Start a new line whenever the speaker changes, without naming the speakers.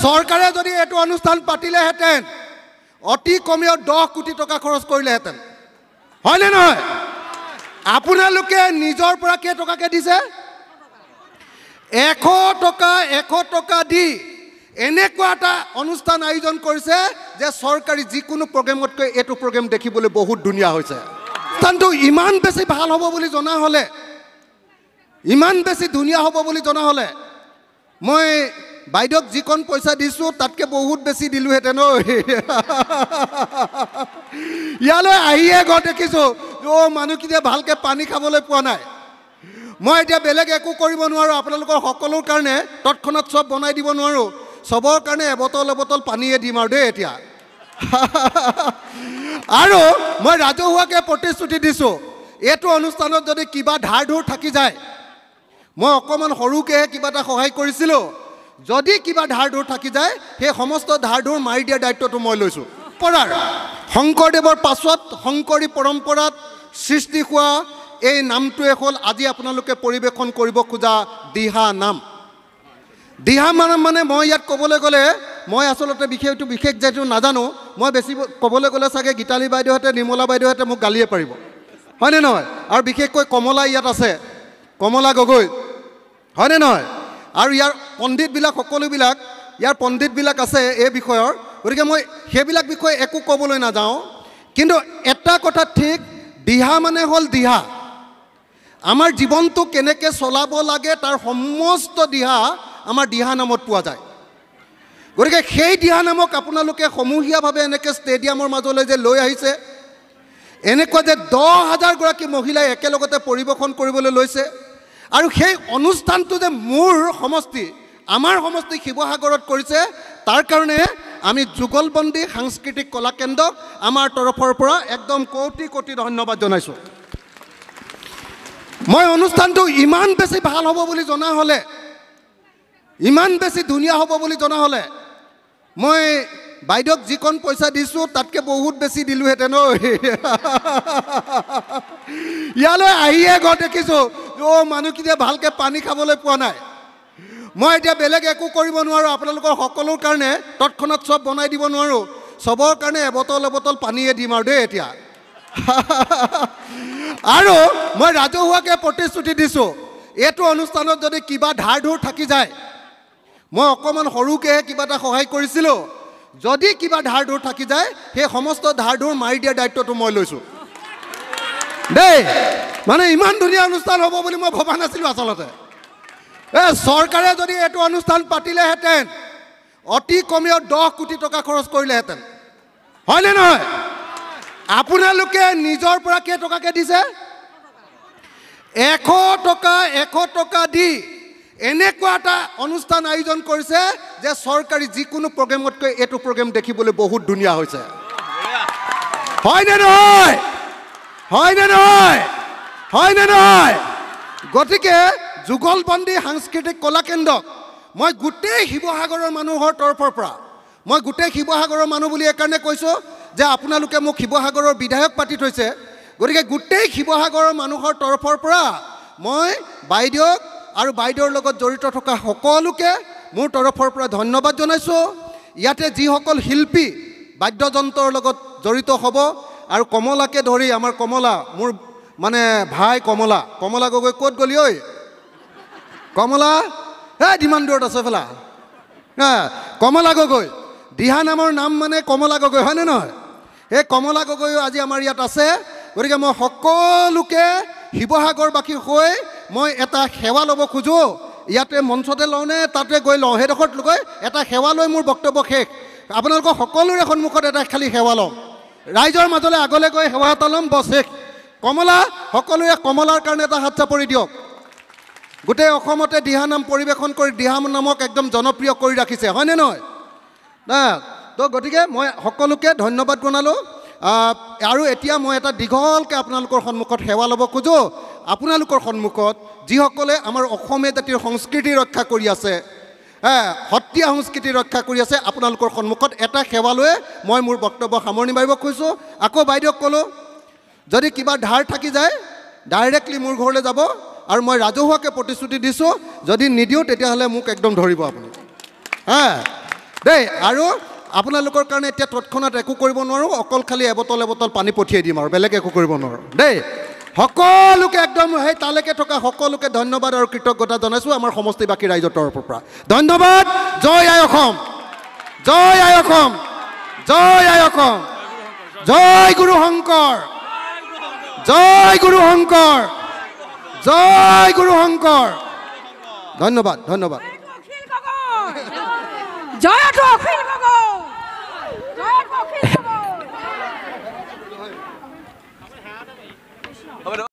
চৰকাৰে যদি এইটো অনুষ্ঠান পাতিলেহেঁতেন অতি কমেও 10 কোটি টকা খৰচ কৰিলেহেঁতেন হয়নে নহয় আপোনালোকে নিজৰ পৰা কেই টকাকে দিছে 100 টকা দি এনেকুৱা এটা অনুষ্ঠান আয়োজন কৰিছে যে চৰকাৰী যিকোনো প্ৰগ্ৰেমতকৈ এইটো প্ৰগ্ৰেম দেখিবলৈ বহুত ধুনীয়া হৈছে অনুষ্ঠানটো ইমান বেছি ভাল হ'ব বুলি জনা হ'লে ইমান বেছি ধুনীয়া হ'ব বুলি জনা হ'লে মই বাইদেউক যিকণ পইচা দিছোঁ তাতকৈ বহুত বেছি দিলোঁহেঁতেন ইয়ালৈ আহিয়ে গৈ দেখিছোঁ মানুহখিনিয়ে ভালকৈ পানী খাবলৈ পোৱা নাই মই এতিয়া বেলেগ একো কৰিব নোৱাৰোঁ আপোনালোকৰ সকলোৰ কাৰণে তৎক্ষণাত চব বনাই দিব নোৱাৰোঁ সবৰ কাৰণে এবটল পানীয়ে দিম আৰু দেই এতিয়া আৰু মই ৰাজহুৱাকৈ প্ৰতিশ্ৰুতি দিছোঁ এইটো অনুষ্ঠানত যদি কিবা ধাৰ ধুৰ থাকি যায় মই অকণমান সৰুকৈ কিবা এটা সহায় কৰিছিলোঁ যদি কিবা ধাৰ ধুৰ থাকি যায় সেই সমস্ত ধাৰ ধুৰ মাৰি দিয়াৰ দায়িত্বটো মই লৈছোঁ শংকৰদেৱৰ পাছত শংকৰী পৰম্পৰাত সৃষ্টি হোৱা এই নামটোৱে হ'ল আজি আপোনালোকে পৰিৱেশন কৰিব খোজা দিহা নাম দিহা মানে মই ইয়াত ক'বলৈ গ'লে মই আচলতে বিশেষ যেটো নাজানো মই বেছি ক'বলৈ গ'লে চাগে গীতালী বাইদেউহঁতে নিৰ্মলা বাইদেউহঁতে মোক গালিয়ে পাৰিব হয়নে নহয় আৰু বিশেষকৈ কমলা ইয়াত আছে কমলা গগৈ হয়নে নহয় আৰু ইয়াৰ পণ্ডিতবিলাক সকলোবিলাক ইয়াৰ পণ্ডিতবিলাক আছে এই বিষয়ৰ গতিকে মই সেইবিলাক বিষয়ে একো ক'বলৈ নাযাওঁ কিন্তু এটা কথা ঠিক দিহা মানে হ'ল দিহা আমাৰ জীৱনটো কেনেকৈ চলাব লাগে তাৰ সমস্ত দিহা আমাৰ দিহা নামত পোৱা যায় গতিকে সেই দিহা নামক আপোনালোকে সমূহীয়াভাৱে এনেকৈ ষ্টেডিয়ামৰ মাজলৈ যে লৈ আহিছে এনেকুৱা যে 10,000 গৰাকী মহিলাই একেলগতে পৰিৱেশন কৰিবলৈ লৈছে আৰু সেই অনুষ্ঠানটো যে মোৰ সমষ্টি আমাৰ সমষ্টি শিৱসাগৰত কৰিছে তাৰ কাৰণে আমি যুগলবন্দী সাংস্কৃতিক কলা কেন্দ্ৰক আমাৰ তৰফৰ পৰা একদম কোটি ধন্যবাদ জনাইছোঁ মই অনুষ্ঠানটো ইমান বেছি ভাল হ'ব বুলি জনা হ'লে ইমান বেছি ধুনীয়া হ'ব বুলি জনা হ'লে মই বাইদেউক যিকণ পইচা দিছোঁ তাতকৈ বহুত বেছি দিলোঁহেঁতেন ইয়ালৈ আহিয়ে গৈ দেখিছোঁ মানুহখিনিয়ে ভালকৈ পানী খাবলৈ পোৱা নাই মই এতিয়া বেলেগ একো কৰিব নোৱাৰোঁ আপোনালোকৰ সকলোৰ কাৰণে তৎক্ষণাত চব বনাই দিব নোৱাৰোঁ সবৰ কাৰণে এবটল পানীয়ে দিম আৰু দেই এতিয়া আৰু মই ৰাজহুৱাকৈ প্ৰতিশ্ৰুতি দিছোঁ এইটো অনুষ্ঠানত যদি কিবা ধাৰ ধুৰ থাকি যায় মই অকণমান সৰুকৈ কিবা এটা সহায় কৰিছিলোঁ যদি কিবা ধাৰ ধুৰ থাকি যায় সেই সমস্ত ধাৰ ধুৰ মাৰি দিয়াৰ দায়িত্বটো মই লৈছোঁ দেই মানে ইমান ধুনীয়া অনুষ্ঠান হ'ব বুলি মই ভবা নাছিলোঁ আচলতে চৰকাৰে যদি এইটো অনুষ্ঠান পাতিলেহেঁতেন অতি কমেও 10 কোটি টকা খৰচ কৰিলেহেঁতেন হয়নে নহয় আপোনালোকে নিজৰ পৰা কেই টকাকে দিছে 100 টকা দি এনেকুৱা এটা অনুষ্ঠান আয়োজন কৰিছে যে চৰকাৰী যিকোনো প্ৰগ্ৰেমতকৈ এইটো প্ৰগ্ৰেম দেখিবলৈ বহুত ধুনীয়া হৈছে হয়নে নহয় গতিকে যুগলবন্দী সাংস্কৃতিক কলা কেন্দ্ৰক মই গোটেই শিৱসাগৰৰ মানুহৰ তৰফৰ পৰা মই গোটেই শিৱসাগৰৰ মানুহ বুলি এইকাৰণে কৈছোঁ যে আপোনালোকে মোক শিৱসাগৰৰ বিধায়ক পাতি থৈছে গতিকে গোটেই শিৱসাগৰৰ মানুহৰ তৰফৰ পৰা মই বাইদেউক আৰু বাইদেউৰ লগত জড়িত থকা সকলোকে মোৰ তৰফৰ পৰা ধন্যবাদ জনাইছোঁ ইয়াতে যিসকল শিল্পী বাদ্যযন্ত্ৰৰ লগত জড়িত হ'ব আৰু কমলাকে ধৰি আমাৰ কমলা মোৰ মানে ভাই কমলা গগৈ ক'ত গ'লি ঐ কমলা যিমান দূৰত আছে ফেলা কমলা গগৈ দিহা নামৰ নাম মানে কমলা গগৈ হয়নে নহয় এই কমলা গগৈ আজি আমাৰ ইয়াত আছে গতিকে মই সকলোকে শিৱসাগৰবাসী হৈ মই এটা সেৱা ল'ব খোজোঁ ইয়াতে মঞ্চতে লওঁনে তাতে গৈ লওঁ সেইডোখৰত গৈ এটা সেৱা লৈ মোৰ বক্তব্য শেষ আপোনালোকৰ সকলোৰে সন্মুখত এটা খালী সেৱা ল'ম ৰাইজৰ মাজলৈ আগলৈ গৈ সেৱা এটা ল'ম বছ শেষ কমলা সকলোৱে কমলাৰ কাৰণে এটা হাত চাপৰি দিয়ক গোটেই অসমতে দিহা নাম পৰিৱেশন কৰি দিহা নামক একদম জনপ্ৰিয় কৰি ৰাখিছে হয়নে নহয় তো গতিকে মই সকলোকে ধন্যবাদ জনালোঁ আৰু এতিয়া মই এটা দীঘলকৈ আপোনালোকৰ সন্মুখত সেৱা ল'ব খোজোঁ আপোনালোকৰ সন্মুখত যিসকলে আমাৰ অসমীয়া জাতিৰ সংস্কৃতি ৰক্ষা কৰি আছে সত্ৰীয়া সংস্কৃতি ৰক্ষা কৰি আছে আপোনালোকৰ সন্মুখত এটা সেৱা লৈ মই মোৰ বক্তব্য সামৰণি মাৰিব খুজিছোঁ আকৌ বাইদেউক ক'লোঁ যদি কিবা ধাৰ থাকি যায় ডাইৰেক্টলি মোৰ ঘৰলৈ যাব আৰু মই ৰাজহুৱাকৈ প্ৰতিশ্ৰুতি দিছোঁ যদি নিদিওঁ তেতিয়াহ'লে মোক একদম ধৰিব আপুনি দেই আৰু আপোনালোকৰ কাৰণে এতিয়া তৎক্ষণাত একো কৰিব নোৱাৰোঁ অকল খালি এবটল পানী পঠিয়াই দিম আৰু বেলেগ একো কৰিব নোৱাৰোঁ দেই সকলোকে একদম সেই তালৈকে থকা সকলোকে ধন্যবাদ আৰু কৃতজ্ঞতা জনাইছোঁ আমাৰ সমষ্টিবাসী ৰাইজৰ তৰফৰ পৰা ধন্যবাদ জয় আই অসম জয় আই অসম জয় আই অসম জয় গুৰু শংকৰ জয় গুৰু শংকৰ জয় গুৰু শংকৰ ধন্যবাদ ধন্যবাদ
জয় অখিল গগৈ